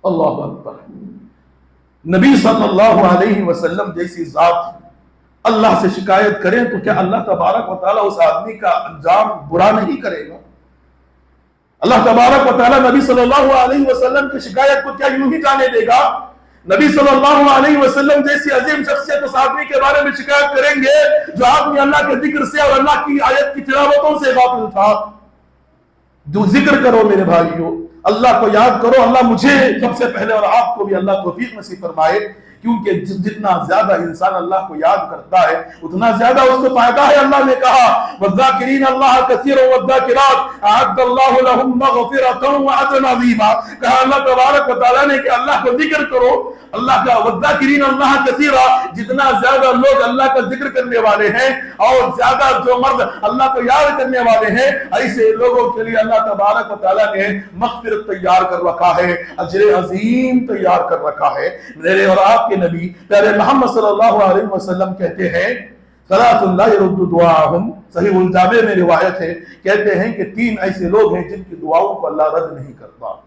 اللہ اکبر۔ نبی صلی اللہ علیہ وسلم جیسی ذات اللہ سے شکایت کریں تو کیا اللہ تبارک و تعالیٰ اس آدمی کا انجام برا نہیں کرے گا؟ اللہ تبارک و تعالیٰ نبی صلی اللہ علیہ وسلم کی شکایت کو کیا یوں ہی جانے دے گا؟ نبی صلی اللہ علیہ وسلم جیسی عظیم شخصیت اس آدمی کے بارے میں شکایت کریں گے جو آدمی اللہ کے ذکر سے اور اللہ کی آیت کی تلاوتوں سے غافل تھا۔ جو ذکر کرو میرے بھائیو، اللہ کو یاد کرو۔ اللہ مجھے سب سے پہلے اور آپ کو بھی اللہ توفیق نصیب فرمائے، کیونکہ جتنا زیادہ انسان اللہ کو یاد کرتا ہے اتنا زیادہ اس کو فائدہ ہے۔ اللہ نے کہا وَالذَّاكِرِينَ اللَّهَ كَثِيرًا وَالذَّاكِرَاتِ أَعَدَّ اللَّهُ لَهُم مَّغْفِرَةً وَأَجْرًا عَظِيمًا۔ کہا اللہ تبارک و تعالیٰ نے کہ اللہ کو ذکر کرو، اللہ کا وَالذَّاكِرِينَ اللَّهَ كَثِيرًا، جتنا زیادہ لوگ اللہ کا ذکر کرنے والے ہیں اور زیادہ جو مرد اللہ کو یاد کرنے والے ہیں، ایسے لوگوں کے لیے اللہ تبارک و تعالیٰ نے مغفرت تیار کر رکھا ہے، اجر عظیم تیار کر رکھا ہے۔ میرے اور آپ کے نبی پیارے محمد صلی اللہ علیہ وسلم کہتے ہیں ثلاث لا يرد دعاءهم، صحیح الجامع میں روایت ہے، کہتے ہیں کہ تین ایسے لوگ ہیں جن کی دعاؤں کو اللہ رد نہیں کرتا۔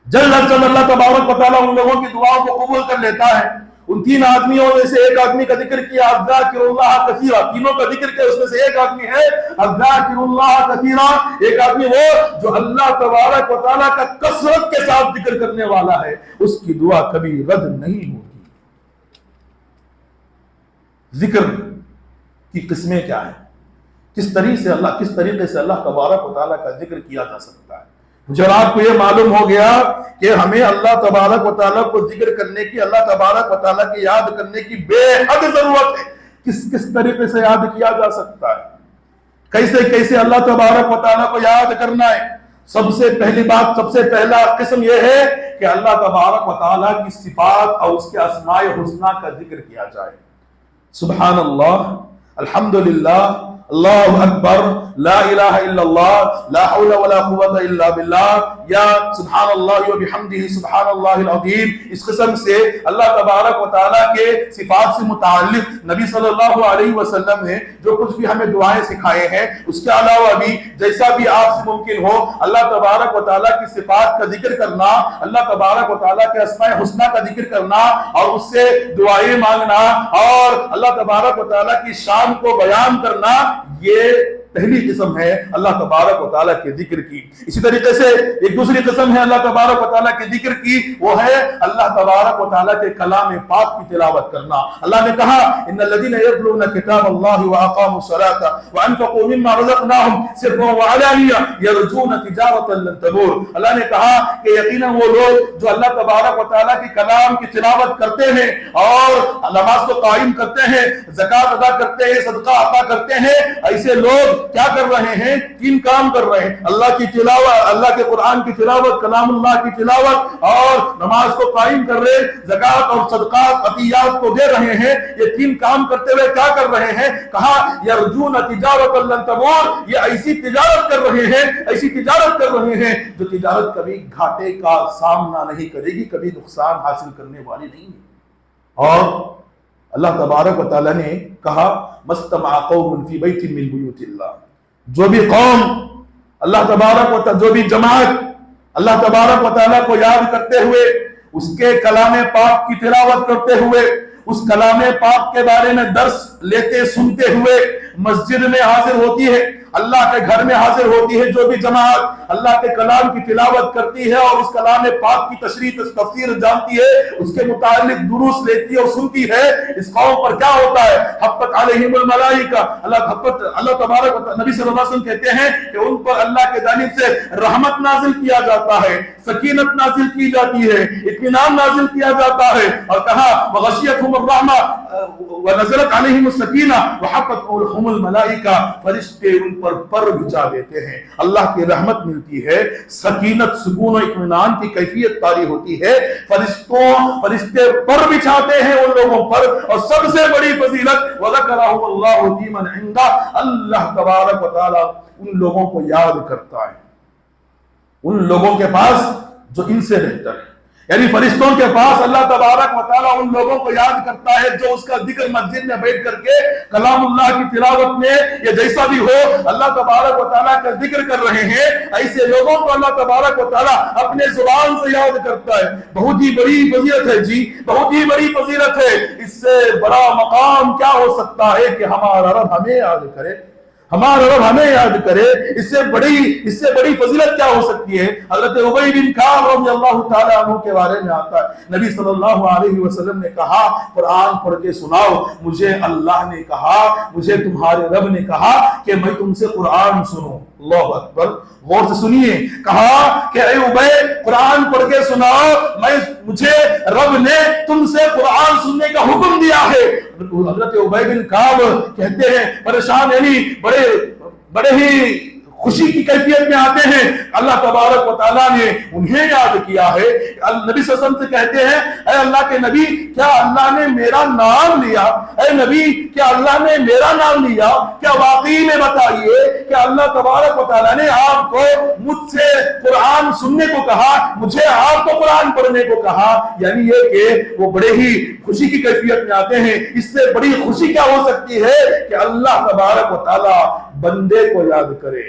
جلد از جلد اللہ تبارک و تعالیٰ ان لوگوں کی دعاؤں کو قبول کر لیتا ہے۔ ان تین آدمیوں میں سے ایک آدمی کا ذکر کیا الذاکر اللہ کثیرا، تینوں کا ذکر کیا، اس میں سے ایک آدمی ہے الذاکر اللہ کثیرا، ایک آدمی وہ جو اللہ تبارک و تعالیٰ کا کثرت کے ساتھ ذکر کرنے والا ہے، اس کی دعا کبھی رد نہیں ہوگی۔ ذکر کی قسمیں کیا ہیں، کس طریقے سے اللہ تبارک و تعالیٰ کا ذکر کیا جا سکتا ہے۔ جب آپ کو یہ معلوم ہو گیا کہ ہمیں اللہ تبارک و تعالیٰ کو ذکر کرنے کی، اللہ تبارک و تعالیٰ کی یاد کرنے کی بے حد ضرورت ہے، کس طریقے سے یاد کیا جا سکتا ہے، کیسے اللہ تبارک و تعالیٰ کو یاد کرنا ہے۔ سب سے پہلی بات، سب سے پہلا قسم یہ ہے کہ اللہ تبارک و تعالیٰ کی صفات اور اس کے اسماء الحسنی کا ذکر کیا جائے۔ سبحان اللہ، الحمدللہ، اللہ اکبر، لا الہ الا اللہ، لا حول ولا قوت الا باللہ، یا سبحان اللہ وبحمدہ سبحان اللہ العظیم۔ اس قسم سے اللہ تبارک و تعالیٰ کے صفات سے متعلق نبی صلی اللہ علیہ وسلم نے جو کچھ بھی ہمیں دعائیں سکھائے ہیں، اس کے علاوہ بھی جیسا بھی آپ سے ممکن ہو اللہ تبارک و تعالیٰ کی صفات کا ذکر کرنا، اللہ تبارک و تعالیٰ کے اسماء الحسنی کا ذکر کرنا اور اس سے دعائیں مانگنا اور اللہ تبارک و تعالیٰ کی شان کو بیان کرنا، یہ پہلی قسم ہے اللہ تبارک و تعالیٰ کے ذکر کی۔ اسی طریقے سے ایک دوسری قسم ہے اللہ تبارک و تعالیٰ کے ذکر کی، وہ ہے اللہ تبارک و تعالیٰ کے کلام پاک کی تلاوت کرنا۔ اللہ نے کہا ان الذین یتلون کتاب اللہ واقاموا الصلاة وانفقوا مما رزقناہم سرا وعلانیہ یرجون تجارۃ لن تبور۔ اللہ نے کہا کہ یقیناً وہ لوگ جو اللہ تبارک و تعالیٰ کے کلام کی تلاوت کرتے ہیں اور نماز کو قائم کرتے ہیں، زکوٰۃ ادا کرتے ہیں، صدقہ عطا کرتے ہیں، ایسے لوگ کیا کر رہے ہیں؟ تین کام کر رہے ہیں، اللہ کی تلاوت، اللہ کے قرآن کی تلاوت، کلام اللہ کی تلاوت اور نماز کو قائم کر رہے، زکوٰۃ اور صدقات عطیات کو دے رہے ہیں۔ یہ تین کام کرتے ہوئے کیا کر رہے ہیں؟ کہا یرجون تجارۃ لن تبور، یہ ایسی تجارت کر رہے ہیں، ایسی تجارت کر رہے ہیں جو تجارت کبھی گھاٹے کا سامنا نہیں کرے گی، کبھی نقصان حاصل کرنے والی نہیں ہے۔ اور اللہ تبارک و تعالیٰ نے کہا مستمع قوم فی بیت من بیوت اللہ، جو بھی قوم اللہ تبارک و تعالیٰ، جو بھی جماعت اللہ تبارک و تعالیٰ کو یاد کرتے ہوئے، اس کے کلام پاک کی تلاوت کرتے ہوئے، اس کلام پاک کے بارے میں درس لیتے سنتے ہوئے مسجد میں حاضر ہوتی ہے، اللہ کے گھر میں حاضر ہوتی ہے، جو بھی جماعت اللہ کے کلام کی تلاوت کرتی ہے اور اس کلام پاک کی تشریح تفسیر جانتی ہے، اس کے متعلق دروس لیتی ہے اور سنتی ہے، اس قوم پر کیا ہوتا ہے؟ حفت علیہم الملائکہ، اللہ تبارک نبی صلی اللہ علیہ وسلم کہتے ہیں کہ ان پر اللہ کے جانب سے رحمت نازل کیا جاتا ہے، سکینت نازل کی جاتی ہے، اطمینان نازل کیا جاتا ہے، اور کہا وغشیتہم الرحمہ ونزلت علیہم السکینہ وحفت علیہم الملائکہ، فرشتے ان پر بچھا دیتے ہیں، اللہ کی رحمت ملتی ہے، سکینت، سکون و اطمینان کی کیفیت طاری ہوتی ہے، فرشتے پر بچھاتے ہیں ان لوگوں پر، اور سب سے بڑی فضیلت وذکرہم اللہ فی من عندہ، اللہ تبارک و تعالی ان لوگوں کو یاد کرتا ہے، ان لوگوں کے پاس جو ان سے بہتر ہے، یعنی فرشتوں کے پاس اللہ تبارک و تعالیٰ ان لوگوں کو یاد کرتا ہے جو اس کا ذکر مسجد میں بیٹھ کر کے کلام اللہ کی تلاوت میں یا جیسا بھی ہو اللہ تبارک و تعالیٰ کا ذکر کر رہے ہیں، ایسے لوگوں کو اللہ تبارک و تعالیٰ اپنے زبان سے یاد کرتا ہے۔ بہت ہی بڑی فضیلت ہے جی، بہت ہی بڑی فضیلت ہے، اس سے بڑا مقام کیا ہو سکتا ہے کہ ہمارا رب ہمیں یاد کرے، ہمارا رب ہمیں یاد کرے، اس سے بڑی فضیلت کیا ہو سکتی ہے؟ حضرت ابی بن کعب رضی اللہ تعالیٰ عنہ کے بارے میں آتا ہے، نبی صلی اللہ علیہ وسلم نے کہا قرآن پڑھ کے سناؤ، مجھے اللہ نے کہا، مجھے تمہارے رب نے کہا کہ میں تم سے قرآن سنوں۔ اللہ اکبر، غور سے سنیے، کہا کہ اے ابی قرآن پڑھ کے سناؤ، مجھے رب نے تم سے قرآن سننے کا حکم دیا ہے۔ حضرت ابی بن کعب کہتے ہیں پریشان، یعنی بڑے ہی خوشی کی کیفیت میں آتے ہیں، اللہ تبارک و تعالیٰ نے انہیں یاد کیا ہے۔ نبی صلی اللہ علیہ وسلم سے کہتے ہیں اے اللہ کے نبی کیا اللہ نے میرا نام لیا؟ اے نبی کیا اللہ نے میرا نام لیا؟ کیا واقعی میں بتائیے کہ اللہ تبارک و تعالیٰ نے آپ کو مجھ سے قرآن سننے کو کہا، مجھے آپ کو قرآن پڑھنے کو کہا؟ یعنی یہ کہ وہ بڑے ہی خوشی کی کیفیت میں آتے ہیں۔ اس سے بڑی خوشی کیا ہو سکتی ہے کہ اللہ تبارک و تعالیٰ بندے کو یاد کرے،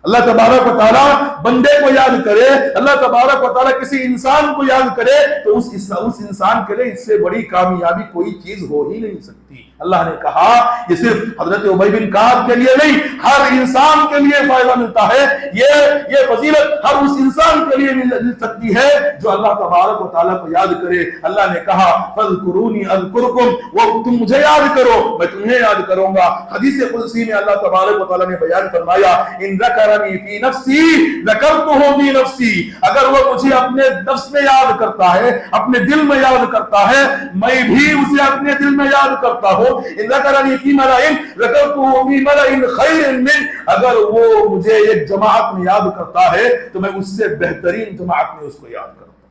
اللہ تبارک و تعالیٰ بندے کو یاد کرے، اللہ تبارک و تعالیٰ کسی انسان کو یاد کرے تو اس انسان کے لیے اس سے بڑی کامیابی کوئی چیز ہو ہی نہیں سکتی۔ اللہ نے کہا یہ صرف حضرت ابی بن کعب کے لیے نہیں، ہر انسان کے لیے فائدہ ملتا ہے، یہ فضیلت ہر اس انسان کے لیے مل سکتی ہے جو اللہ تبارک و تعالیٰ کو یاد کرے۔ اللہ نے کہا فاذکرونی اذکرکم، وہ تم مجھے یاد کرو میں تمہیں یاد کروں گا۔ حدیث قدسی میں اللہ تبارک و تعالیٰ نے بیان فرمایا ان ذکرنی فی نفسی ذکرتہ فی نفسی، اگر وہ مجھے اپنے نفس میں یاد کرتا ہے، اپنے دل میں یاد کرتا ہے، میں بھی اسے اپنے دل میں یاد کرتا ہوں۔ ان ذکرنی فی ملأ ذکرتہ فی ملأ خیر من، اگر وہ مجھے ایک جماعت میں یاد کرتا ہے تو میں اس سے بہترین جماعت میں اس کو یاد کرتا ہوں۔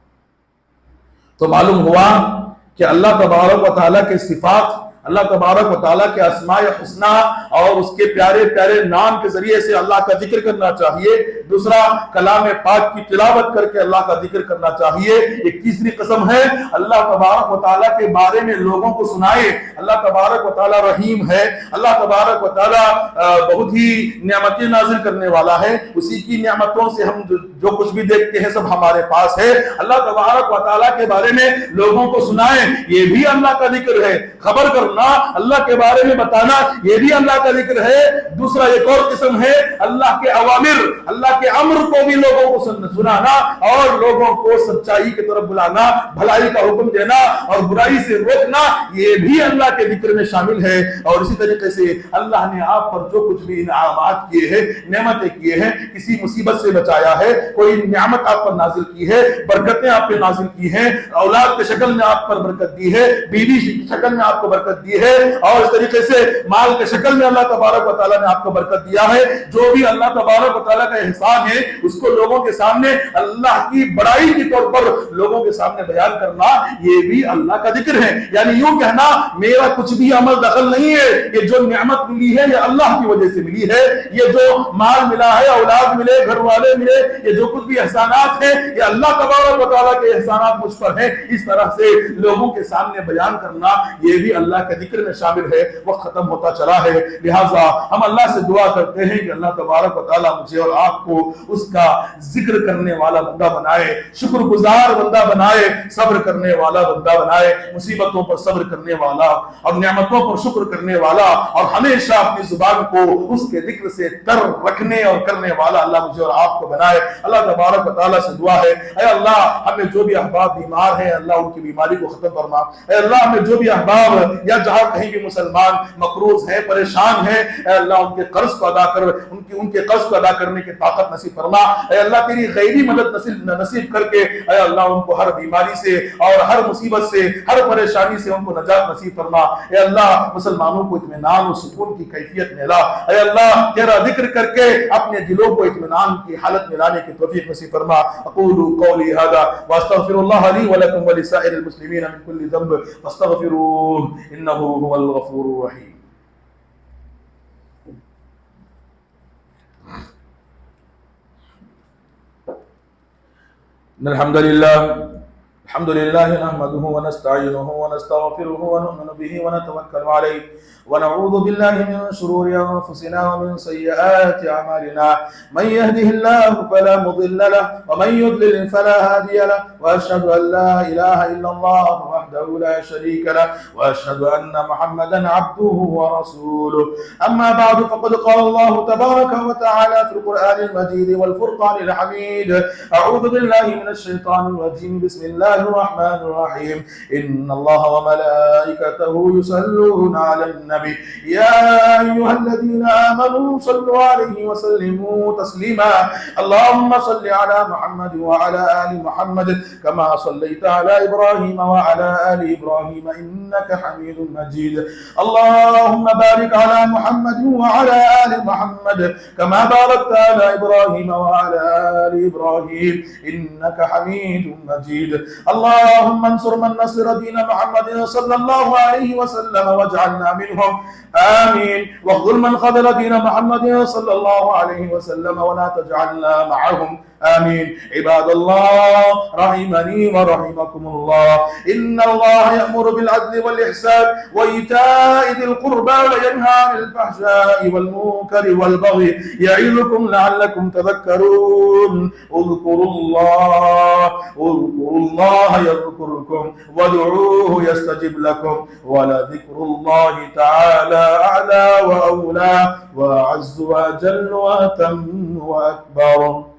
تو معلوم ہوا کہ اللہ تبارک و تعالیٰ کے صفات، اللہ تبارک و تعالیٰ کے اسماء حسنہ اور اس کے پیارے پیارے نام کے ذریعے سے اللہ کا ذکر کرنا چاہیے۔ دوسرا کلام پاک کی تلاوت کر کے اللہ کا ذکر کرنا چاہیے۔ ایک تیسری قسم ہے اللہ تبارک و تعالیٰ کے بارے میں لوگوں کو سنائے۔ اللہ تبارک و تعالیٰ رحیم ہے، اللہ تبارک و تعالیٰ بہت ہی نعمتیں نازل کرنے والا ہے، اسی کی نعمتوں سے ہم جو کچھ بھی دیکھتے ہیں سب ہمارے پاس ہے۔ اللہ تبارک و تعالیٰ کے بارے میں لوگوں کو سنائیں، یہ بھی اللہ کا ذکر ہے، خبر کر کرنا، اللہ کے بارے میں بتانا، یہ بھی اللہ کا ذکر ہے۔ دوسرا ایک اور قسم ہے اللہ کے اوامر، اللہ کے امر کو بھی لوگوں کو سنانا اور لوگوں کو سچائی کی طرف بلانا، بھلائی کا حکم دینا اور برائی سے روکنا، یہ بھی اللہ کے ذکر میں شامل ہے۔ اور اسی طریقے سے اللہ نے آپ پر جو کچھ بھی انعامات کیے ہیں، نعمتیں کیے ہیں، کسی مصیبت سے بچایا ہے، کوئی نعمت آپ پر نازل کی ہے، برکتیں آپ پر نازل کی ہیں، اولاد کے شکل میں آپ پر برکت دی ہے، بیوی کی شکل میں آپ کو برکت دی ہے، اور اس طریقے سے مال کے شکل میں اللہ تبارک و تعالیٰ نے آپ کو برکت دیا ہے۔ جو بھی اللہ تبارک و تعالیٰ کا احسان ہے اس کو لوگوں کے سامنے اللہ کی بڑائی کے طور پر لوگوں کے سامنے بیان کرنا، یہ بھی اللہ کا ذکر ہے۔ یعنی یوں کہنا میرا کچھ بھی عمل دخل نہیں ہے، یہ جو نعمت ملی ہے یہ اللہ کی وجہ سے ملی ہے، یہ جو مال ملا ہے، اولاد ملے، گھر والے ملے، یہ جو کچھ بھی احسانات ہیں یہ اللہ تبارک و تعالیٰ کے احسانات مجھ پر ہیں۔ اس طرح سے لوگوں کے سامنے بیان کرنا یہ بھی اللہ کے ذکر میں شامل ہے۔ وقت ختم ہوتا چلا ہے، لہٰذا ہم اللہ سے دعا کرتے ہیں کہ اللہ تبارک و تعالیٰ مجھے اور آپ کو اس کا ذکر کرنے والا بندہ بنائے، شکر گزار بندہ بنائے، صبر کرنے والا بندہ بنائے، مصیبتوں پر صبر کرنے والا اور نعمتوں پر شکر کرنے والا اور ہمیشہ اپنی زبان کو اس کے ذکر سے تر رکھنے اور کرنے والا اللہ مجھے اور آپ کو بنائے۔ اللہ تبارک و تعالیٰ سے دعا ہے، اے اللہ ہمیں جو بھی احباب بیمار ہیں اللہ ان کی بیماری کو ختم فرما۔ اے اللہ ہمیں جو بھی احباب یا جہاں کہیں بھی مسلمان مقروض ہیں، پریشان ہیں، اے اللہ ان کے قرض کو ادا کر، ان کے قرض کو ادا کرنے کی طاقت نصیب فرما۔ اے اللہ تیری غیبی مدد نصیب کر کے اے اللہ ان کو ہر بیماری سے اور ہر مصیبت سے، ہر پریشانی سے ان کو نجات نصیب فرما۔ اے اللہ مسلمانوں کو اطمینان و سکون کی کیفیت میں لا۔ اے اللہ تیرا ذکر کر کے اپنے دلوں کو اطمینان کی حالت میں لانے کی توفیق نصیب فرما۔ اقول قولی ھذا واستغفر اللہ لی ولکم ولسائر المسلمین من کل ذنب فاستغفروہ انہ هو الغفور الرحیم۔ الحمد لله نحمده ونستعينه ونستغفره ونؤمن به ونتوكل عليه ونعوذ بالله من شرور أنفسنا ومن سيئات أعمالنا من يهده الله فلا مضل له ومن يضلل فلا هادي له وأشهد أن لا إله إلا الله وحده لا شريك له وأشهد أن محمدا عبده ورسوله أما بعد فقد قال الله تبارك وتعالى في القرآن المجيد والفرقان الحميد أعوذ بالله من الشيطان الرجيم بسم الله الرحمن الرحيم إن الله وملائكته يصلون على النبي يا أيها الذين آمنوا صلوا عليه وسلموا تسليما اللهم صل على محمد وعلى آل محمد كما صليت على إبراهيم وعلى آل إبراهيم إنك حميد مجيد اللهم بارك على محمد وعلى آل محمد كما باركت على إبراهيم وعلى آل إبراهيم إنك حميد مجيد اللهم انصر من نصر دين محمد صلى الله عليه وسلم واجعلنا منهم آمين واخذل من خذل دين محمد صلى الله عليه وسلم ولا تجعلنا معهم آمين عباد الله رحمني ورحمكم الله إن الله يأمر بالعدل والإحسان وإيتاء ذي القربى وينهى عن الفحشاء والمنكر والبغي يعظكم لعلكم تذكرون اذكروا الله يذكركم وادعوه يستجب لكم ولذكر الله تعالى أعلى وأولى وأعز وأجل وأتم وأكبر